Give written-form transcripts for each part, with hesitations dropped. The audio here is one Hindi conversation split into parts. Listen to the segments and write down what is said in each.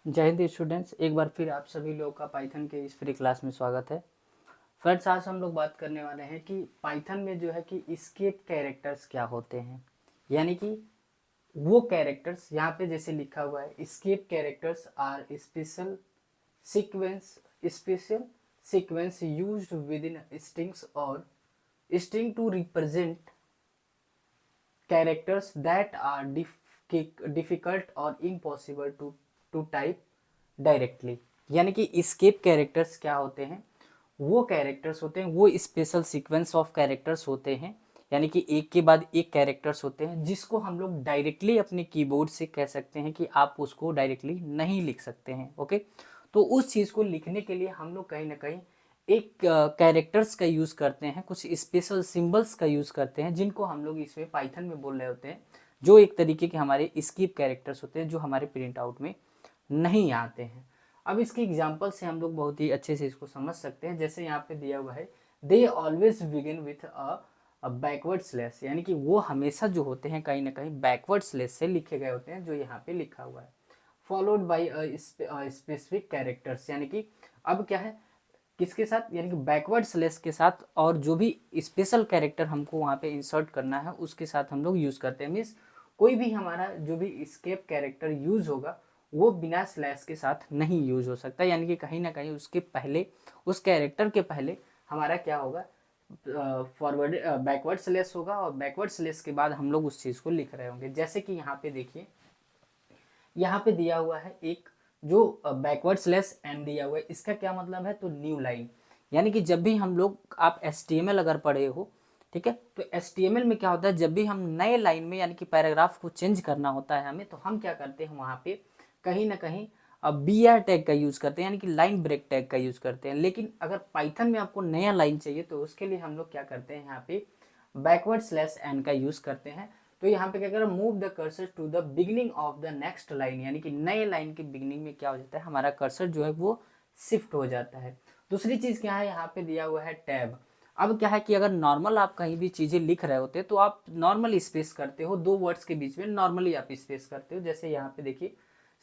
जय हिंद स्टूडेंट्स, एक बार फिर आप सभी लोगों का पाइथन के इस फ्री क्लास में स्वागत है। फ्रेंड्स, आज हम लोग बात करने वाले हैं कि पाइथन में जो है कि एस्केप कैरेक्टर्स क्या होते हैं। यानी कि वो कैरेक्टर्स यहाँ पे जैसे लिखा हुआ है, escape characters are special sequence used within strings और string to represent characters that are difficult और इम्पॉसिबल टू टाइप डायरेक्टली। यानी कि एस्केप कैरेक्टर्स क्या होते हैं, वो कैरेक्टर्स होते हैं, वो स्पेशल सीक्वेंस ऑफ कैरेक्टर्स होते हैं। यानी कि एक के बाद एक कैरेक्टर्स होते हैं जिसको हम लोग डायरेक्टली अपने कीबोर्ड से कह सकते हैं कि आप उसको डायरेक्टली नहीं लिख सकते हैं। ओके, तो उस चीज़ को लिखने के लिए हम लोग कहीं ना कहीं एक कैरेक्टर्स का यूज़ करते हैं, कुछ स्पेशल सिंबल्स का यूज़ करते हैं जिनको हम लोग इसमें पाइथन में बोल रहे होते हैं, जो एक तरीके के हमारे स्किप कैरेक्टर्स होते हैं जो हमारे प्रिंट आउट में नहीं आते हैं। अब इसके एग्जाम्पल से हम लोग बहुत ही अच्छे से इसको समझ सकते हैं। जैसे यहाँ पे दिया हुआ है, they always begin with a backward slash, यानी कि वो हमेशा जो होते हैं कहीं ना कहीं बैकवर्ड स्लैश से लिखे गए होते हैं, जो यहाँ पे लिखा हुआ है। फॉलोड बाई स्पेसिफिक कैरेक्टर्स, यानी कि अब क्या है, किसके साथ, यानी कि बैकवर्ड स्लैश के साथ, और जो भी स्पेशल कैरेक्टर हमको वहाँ पे इंसर्ट करना है उसके साथ हम लोग यूज़ करते हैं। मीन्स कोई भी हमारा जो भी स्केप कैरेक्टर यूज़ होगा वो बिना स्लैश के साथ नहीं यूज़ हो सकता। यानी कि कहीं ना कहीं उसके पहले, उस कैरेक्टर के पहले हमारा क्या होगा, फॉरवर्ड बैकवर्ड स्लैश होगा, और बैकवर्ड स्लैश के बाद हम लोग उस चीज़ को लिख रहे होंगे। जैसे कि यहाँ पे देखिए, यहाँ पे दिया हुआ है एक जो बैकवर्ड स्लैश एन दिया हुआ है, इसका क्या मतलब है, तो न्यू लाइन। यानी कि जब भी हम लोग, आप HTML अगर पढ़े हो, ठीक है, तो HTML में क्या होता है, जब भी हम नए लाइन में यानी कि पैराग्राफ को चेंज करना होता है हमें, तो हम क्या करते हैं वहाँ पे कहीं ना कहीं अब BR टैग का यूज़ करते हैं, यानी कि लाइन ब्रेक टैग का यूज़ करते हैं। लेकिन अगर पाइथन में आपको नया लाइन चाहिए तो उसके लिए हम लोग क्या करते हैं, यहाँ पे बैकवर्ड स्लैश एन का यूज़ करते हैं। तो यहाँ पे क्या करें, move the cursor to the beginning of the next line, यानी कि नए लाइन के बिगनिंग में क्या हो जाता है, हमारा कर्सर जो है वो शिफ्ट हो जाता है। दूसरी चीज़ क्या है, यहाँ पे दिया हुआ है टैब। अब क्या है कि अगर नॉर्मल आप कहीं भी चीज़ें लिख रहे होते तो आप नॉर्मल स्पेस करते हो, दो वर्ड्स के बीच में नॉर्मली आप स्पेस करते हो। जैसे यहाँ पे देखिए,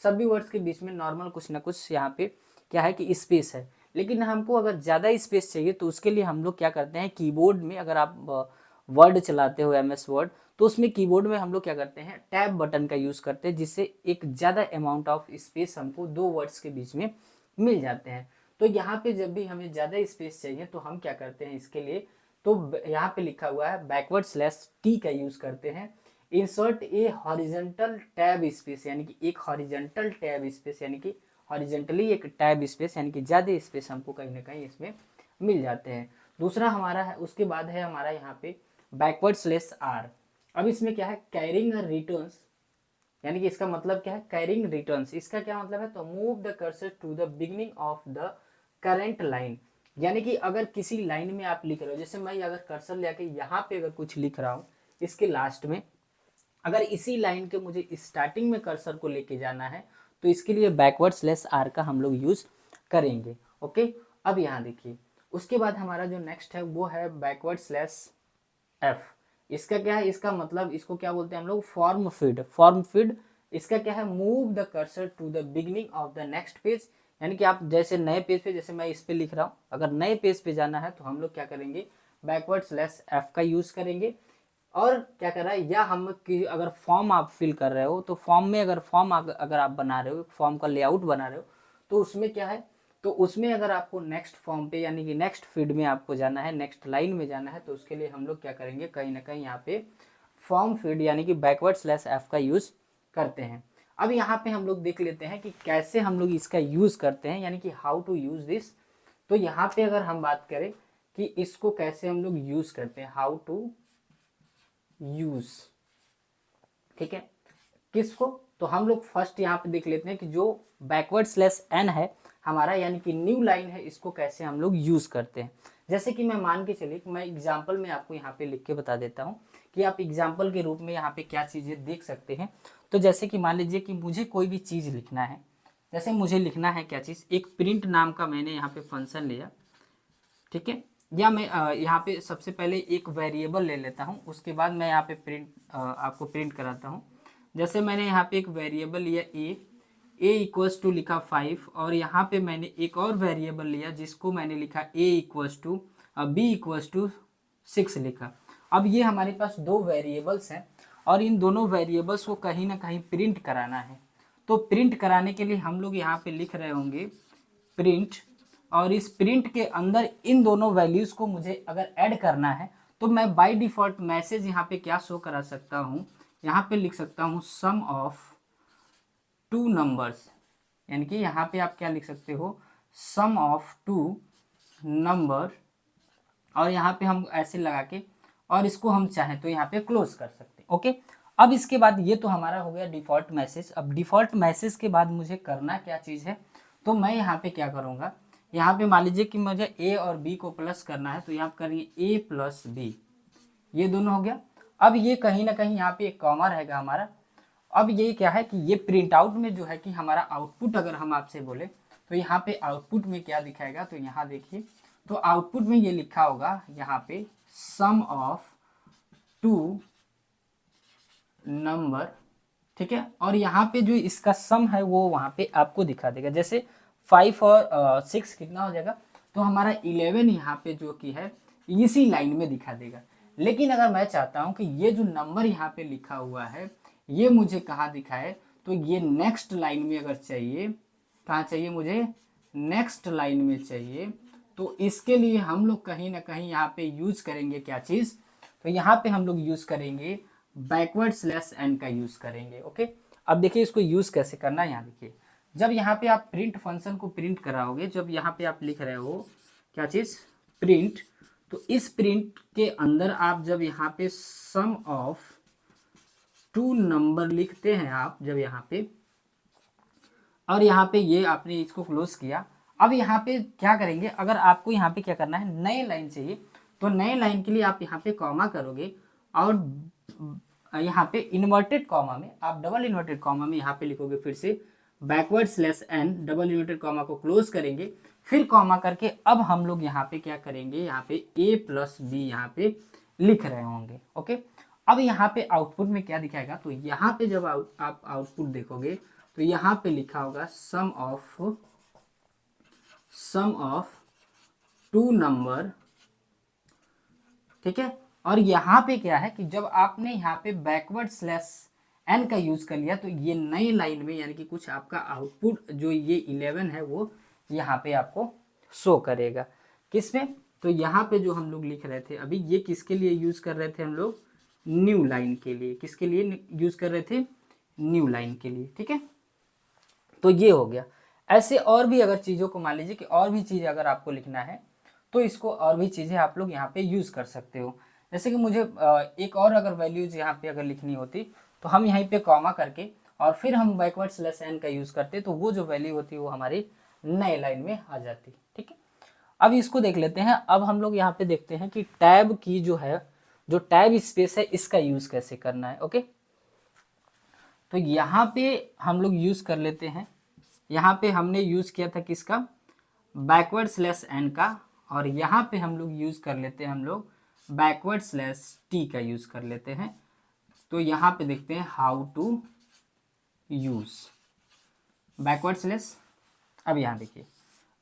सभी वर्ड्स के बीच में नॉर्मल कुछ ना कुछ यहाँ पे क्या है कि स्पेस है। लेकिन हमको अगर ज़्यादा स्पेस चाहिए तो उसके लिए हम लोग क्या करते हैं, कीबोर्ड में अगर आप वर्ड चलाते हो MS वर्ड, तो उसमें कीबोर्ड में हम लोग क्या करते हैं, टैब बटन का यूज़ करते हैं, जिससे एक ज़्यादा अमाउंट ऑफ स्पेस हमको दो वर्ड्स के बीच में मिल जाते हैं। तो यहाँ पे जब भी हमें ज़्यादा स्पेस चाहिए तो हम क्या करते हैं इसके लिए, तो यहाँ पे लिखा हुआ है बैकवर्ड स्लैश टी का यूज़ करते हैं। इंसर्ट ए हॉरिजेंटल टैब स्पेस, यानी कि एक हॉरिजेंटल टैब स्पेस, यानी कि हॉरिजेंटली एक टैब स्पेस, यानी कि ज़्यादा स्पेस हमको कहीं ना कहीं इसमें मिल जाते हैं। दूसरा हमारा है, उसके बाद है हमारा यहाँ पे बैकवर्ड स्लैश आर। अब इसमें क्या है, कैरिंग रिटर्न्स, यानी कि इसका मतलब क्या है, कैरिंग रिटर्न्स। इसका क्या मतलब है, तो move the cursor to the beginning of the current line. यानी कि अगर किसी लाइन में आप लिख रहे हो, जैसे मैं अगर कर्सर लेके यहाँ पे अगर कुछ लिख रहा हूँ इसके लास्ट में, अगर इसी लाइन के मुझे स्टार्टिंग में कर्सर को लेके जाना है तो इसके लिए बैकवर्ड स्लैश आर का हम लोग यूज करेंगे। ओके, अब यहाँ देखिए, उसके बाद हमारा जो नेक्स्ट है वो है बैकवर्ड स्लैश एफ। इसका क्या है, इसका मतलब इसको क्या बोलते हैं हम लोग, फॉर्म फीड। फॉर्म फीड इसका क्या है, move the cursor to the beginning of the next page. यानी कि आप जैसे नए पेज पे, जैसे मैं इस पे लिख रहा हूँ, अगर नए पेज पे जाना है तो हम लोग क्या करेंगे, बैकवर्ड स्लैश एफ का यूज करेंगे। और क्या कर रहा है, या हम कि अगर फॉर्म आप फिल कर रहे हो तो फॉर्म में, अगर फॉर्म अगर आप बना रहे हो, फॉर्म का लेआउट बना रहे हो, तो उसमें क्या है, तो उसमें अगर आपको नेक्स्ट फॉर्म पे यानी कि नेक्स्ट फीड में आपको जाना है, नेक्स्ट लाइन में जाना है, तो उसके लिए हम लोग क्या करेंगे, कहीं ना कहीं यहाँ पे फॉर्म फीड यानी कि बैकवर्ड स्लैश एफ का यूज करते हैं। अब यहाँ पे हम लोग देख लेते हैं कि कैसे हम लोग इसका यूज करते हैं, यानी कि हाउ टू यूज दिस। तो यहाँ पे अगर हम बात करें कि इसको कैसे हम लोग यूज करते हैं, हाउ टू यूज, ठीक है, किसको, तो हम लोग फर्स्ट यहाँ पे देख लेते हैं कि जो बैकवर्ड स्लैश एन है हमारा, यानी कि न्यू लाइन है, इसको कैसे हम लोग यूज करते हैं। जैसे कि मैं मान के चलिए कि मैं एग्जाम्पल में आपको यहाँ पे लिख के बता देता हूँ कि आप एग्जाम्पल के रूप में यहाँ पे क्या चीजें देख सकते हैं। तो जैसे कि मान लीजिए कि मुझे कोई भी चीज लिखना है, जैसे मुझे लिखना है क्या चीज, एक प्रिंट नाम का मैंने यहाँ पे फंक्शन लिया, ठीक है, या मैं यहाँ पे सबसे पहले एक वेरिएबल ले लेता हूँ, उसके बाद मैं यहाँ पे प्रिंट आपको प्रिंट कराता हूँ। जैसे मैंने यहाँ पे एक वेरिएबल लिया ए, a इक्वल्स टू लिखा 5 और यहाँ पे मैंने एक और वेरिएबल लिया जिसको मैंने लिखा a equals to b equals to 6 लिखा। अब ये हमारे पास दो वेरिएबल्स हैं और इन दोनों वेरिएबल्स को कहीं ना कहीं प्रिंट कराना है। तो प्रिंट कराने के लिए हम लोग यहाँ पे लिख रहे होंगे प्रिंट, और इस प्रिंट के अंदर इन दोनों वैल्यूज़ को मुझे अगर ऐड करना है तो मैं बाय डिफ़ॉल्ट मैसेज यहाँ पे क्या शो करा सकता हूँ, यहाँ पे लिख सकता हूँ सम ऑफ टू नंबर्स, यानी कि यहाँ पे आप क्या लिख सकते हो, सम ऑफ टू नंबर, और यहाँ पे हम ऐसे लगा के और इसको हम चाहें तो यहाँ पे क्लोज कर सकते हैं। ओके, अब इसके बाद ये तो हमारा हो गया डिफ़ॉल्ट मैसेज। अब डिफ़ॉल्ट मैसेज के बाद मुझे करना क्या चीज़ है, तो मैं यहाँ पे क्या करूँगा, यहाँ पे मान लीजिए कि मुझे ए और बी को प्लस करना है तो यहाँ करिए ए प्लस बी, ये दोनों हो गया। अब ये कहीं ना कहीं यहाँ पे एक कॉमा रहेगा हमारा। अब ये क्या है कि ये प्रिंट आउट में जो है कि हमारा आउटपुट अगर हम आपसे बोले तो यहाँ पे आउटपुट में क्या दिखाएगा, तो यहाँ देखिए, तो आउटपुट में ये लिखा होगा यहाँ पे सम ऑफ टू नंबर, ठीक है। और यहाँ पे जो इसका सम है वो वहाँ पे आपको दिखा देगा, जैसे 5 और 6 कितना हो जाएगा, तो हमारा 11 यहाँ पे जो कि है इसी लाइन में दिखा देगा। लेकिन अगर मैं चाहता हूँ कि ये जो नंबर यहाँ पे लिखा हुआ है ये मुझे कहाँ दिखाए, तो ये नेक्स्ट लाइन में अगर चाहिए, कहाँ चाहिए मुझे, नेक्स्ट लाइन में चाहिए, तो इसके लिए हम लोग कहीं ना कहीं यहाँ पे यूज करेंगे क्या चीज़, तो यहाँ पे हम लोग यूज करेंगे बैकवर्ड स्लैश एन का यूज करेंगे। ओके, अब देखिए इसको यूज कैसे करना है। यहाँ देखिए, जब यहाँ पे आप प्रिंट फंक्शन को प्रिंट कराओगे, जब यहाँ पे आप लिख रहे हो क्या चीज़, प्रिंट, तो इस प्रिंट के अंदर आप जब यहाँ पे सम ऑफ टू नंबर लिखते हैं आप, जब यहाँ पे, और यहाँ पे ये आपने इसको क्लोज किया, अब यहाँ पे क्या करेंगे, अगर आपको यहाँ पे क्या करना है, नए लाइन चाहिए, तो नए लाइन के लिए आप यहाँ पे कॉमा करोगे और यहाँ पे इन्वर्टेड कॉमा में आप डबल इन्वर्टेड कॉमा में यहाँ पे लिखोगे फिर से backward slash n, double inverted comma को क्लोज करेंगे, फिर कॉमा करके अब हम लोग यहाँ पे क्या करेंगे, यहाँ पे ए प्लस बी यहाँ पे लिख रहे होंगे। ओके, अब यहाँ पे आउटपुट में क्या दिखाएगा, तो यहाँ पे जब आप आउटपुट देखोगे तो यहाँ पे लिखा होगा सम ऑफ टू नंबर, ठीक है। और यहाँ पे क्या है कि जब आपने यहाँ पे बैकवर्ड स्लैश एन का यूज कर लिया तो ये नई लाइन में यानी कि कुछ आपका आउटपुट जो ये 11 है वो यहाँ पे आपको शो करेगा। किसमें, तो यहाँ पे जो हम लोग लिख रहे थे अभी, ये किसके लिए यूज कर रहे थे हम लोग, न्यू लाइन के लिए, किसके लिए यूज कर रहे थे, न्यू लाइन के लिए, ठीक है। तो ये हो गया। ऐसे और भी अगर चीज़ों को मान लीजिए कि और भी चीज़ अगर आपको लिखना है तो इसको और भी चीज़ें आप लोग यहाँ पे यूज़ कर सकते हो। जैसे कि मुझे एक और अगर वैल्यूज यहाँ पे अगर लिखनी होती तो हम यहीं पे कॉमा करके और फिर हम बैकवर्ड स्लैश एन का यूज़ करते, तो वो जो वैल्यू होती वो हमारी नए लाइन में आ जाती, ठीक है। अब इसको देख लेते हैं। अब हम लोग यहाँ पे देखते हैं कि टैब की जो है, जो टैब स्पेस है इसका यूज़ कैसे करना है। ओके, तो यहाँ पे हम लोग यूज़ कर लेते हैं, यहाँ पे हमने यूज़ किया था किसका, बैकवर्ड स्लैश एन का, और यहाँ पे हम लोग यूज़ कर लेते हैं, हम लोग बैकवर्ड स्लैश टी का यूज़ कर लेते हैं। तो यहाँ पे देखते हैं how to use backward slash. अब यहाँ देखिए,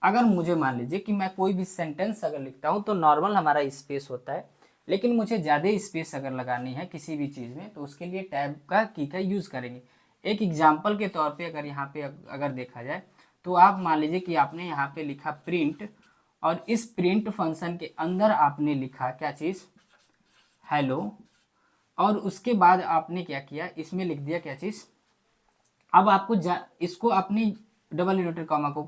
अगर मुझे मान लीजिए कि मैं कोई भी सेंटेंस अगर लिखता हूँ तो नॉर्मल हमारा स्पेस होता है, लेकिन मुझे ज़्यादा स्पेस अगर लगानी है किसी भी चीज़ में तो उसके लिए टैब का की का यूज़ करेंगे। एक एग्जाम्पल के तौर पे अगर यहाँ पे अगर देखा जाए तो आप मान लीजिए कि आपने यहाँ पे लिखा प्रिंट, और इस प्रिंट फंक्शन के अंदर आपने लिखा क्या चीज़, हेलो, और उसके बाद आपने क्या किया, इसमें लिख दिया क्या चीज़। अब आपको इसको अपनी डबल इन्वर्टेड कॉमा को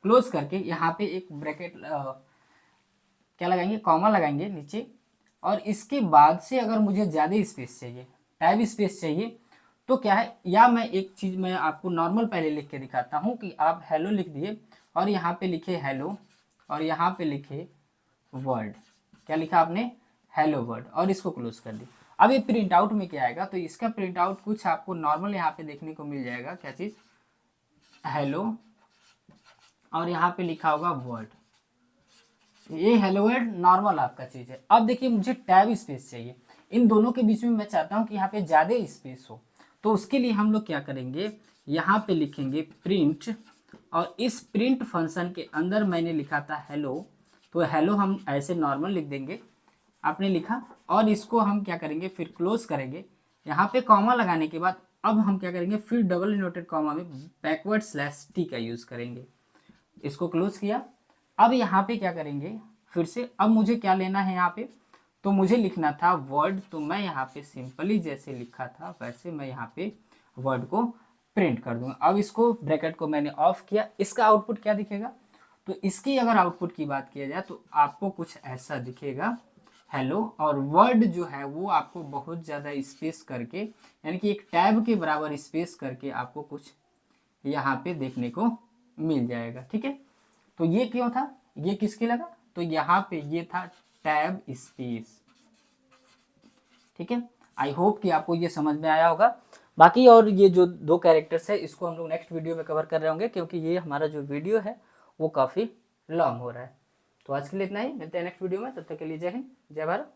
क्लोज करके यहाँ पे एक ब्रैकेट क्या लगाएंगे, कॉमा लगाएंगे नीचे, और इसके बाद से अगर मुझे ज़्यादा स्पेस चाहिए, टैब स्पेस चाहिए, तो क्या है, या मैं एक चीज़ मैं आपको नॉर्मल पहले लिख के दिखाता हूँ कि आप हेलो लिख दिए और यहाँ पे लिखे हेलो और यहाँ पे लिखे वर्ड, क्या लिखा आपने, हेलो वर्ड, और इसको क्लोज कर दी। अब ये प्रिंट आउट में क्या आएगा, तो इसका प्रिंट आउट कुछ आपको नॉर्मल यहाँ पे देखने को मिल जाएगा, क्या चीज़, हेलो, और यहाँ पे लिखा होगा वर्ड, ये हेलो वर्ड नॉर्मल आपका चीज़ है। अब देखिए मुझे टैब स्पेस चाहिए, इन दोनों के बीच में मैं चाहता हूँ कि यहाँ पे ज़्यादा स्पेस हो, तो उसके लिए हम लोग क्या करेंगे, यहाँ पे लिखेंगे प्रिंट, और इस प्रिंट फंक्शन के अंदर मैंने लिखा था हेलो, तो हेलो हम ऐसे नॉर्मल लिख देंगे, आपने लिखा, और इसको हम क्या करेंगे फिर क्लोज करेंगे। यहाँ पे कॉमा लगाने के बाद अब हम क्या करेंगे फिर डबल इनवर्टेड कॉमा में बैकवर्ड स्लैश टी का यूज़ करेंगे। इसको क्लोज किया। अब यहाँ पे क्या करेंगे फिर से, अब मुझे क्या लेना है यहाँ पे, तो मुझे लिखना था वर्ड, तो मैं यहाँ पे सिंपली जैसे लिखा था वैसे मैं यहाँ पे वर्ड को प्रिंट कर दूंगा। अब इसको ब्रैकेट को मैंने ऑफ किया, इसका आउटपुट क्या दिखेगा, तो इसकी अगर आउटपुट की बात किया जाए तो आपको कुछ ऐसा दिखेगा हेलो, और वर्ड जो है वो आपको बहुत ज़्यादा स्पेस करके, यानी कि एक टैब के बराबर स्पेस करके आपको कुछ यहाँ पे देखने को मिल जाएगा। ठीक है, तो ये क्यों था, ये किसके लगा, तो यहाँ पे ये था टैब स्पेस। ठीक है, आई होप कि आपको ये समझ में आया होगा। बाकी और ये जो दो कैरेक्टर्स है इसको हम लोग नेक्स्ट वीडियो में कवर कर रहे होंगे, क्योंकि ये हमारा जो वीडियो है वो काफ़ी लॉन्ग हो रहा है। तो आज के लिए इतना ही, मिलते हैं नेक्स्ट वीडियो में, तब तक के लिए जय हिंद जय भारत।